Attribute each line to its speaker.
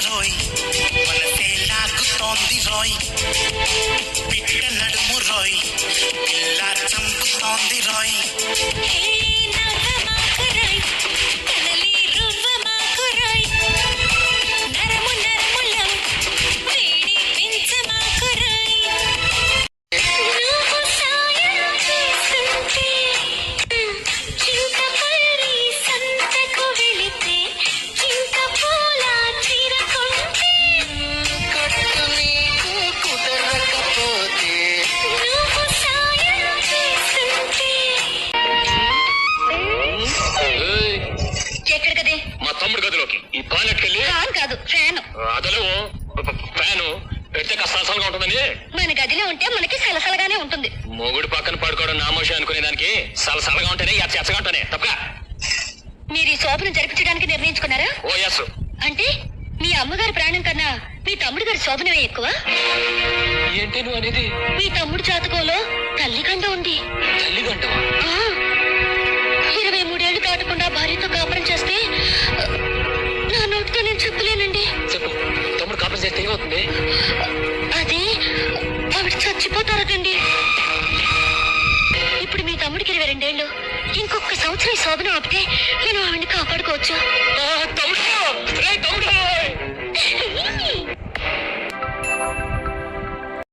Speaker 1: రోయ్ మనసే లాగుతోంది రోయ్ పిట్ట నడుము రోయ్ పిల్ల చంపుతోంది రోయ్
Speaker 2: తమ్ముడు గదిలోకి ఈ పాలెట్కెళ్ళి
Speaker 3: కాదు ఫ్యాన్
Speaker 2: అదలో ఫ్యాను పెడితే కష్టాసలుగా ఉంటుందని
Speaker 3: మన గదిలో ఉంటే మనకి సలసలగానే ఉంటుంది.
Speaker 2: మొగుడు పక్కన పడుకోవడం నామోషి అనుకునే దానికి సలసలగా ఉంటేనే ఎచ్చగా ఉంటానే తప్ప.
Speaker 3: మీరు ఈ శోభను జరిపించడానికి నిర్ణయించుకున్నారా?
Speaker 2: ఓ ఎస్.
Speaker 3: అంటే మీ అమ్మగారి ప్రాణం కన్నా మీ తమ్ముడు గారి శోభనమే ఎక్కువ?
Speaker 2: ఏంటి నువ్వు అనేది?
Speaker 3: మీ తమ్ముడు జాతకంలో తల్లిగండ ఉంది.
Speaker 2: తల్లిగంట?
Speaker 3: 23 ఏళ్లు దాటకుండా భార్యతో కాపురం చేస్తే నా నోటితో నేను చెప్పలేనండి.
Speaker 2: చెప్పు. తమ్ముడు కాపురం చేస్తే ఏమవుతుంది?
Speaker 3: అది ఆవిడ చచ్చిపోతారటండి. ఇప్పుడు మీ తమ్ముడికి 22 ఏళ్ళు. ఇంకొక సంవత్సరం శోభనం ఆపితే నేను ఆవిడని కాపాడుకోవచ్చు.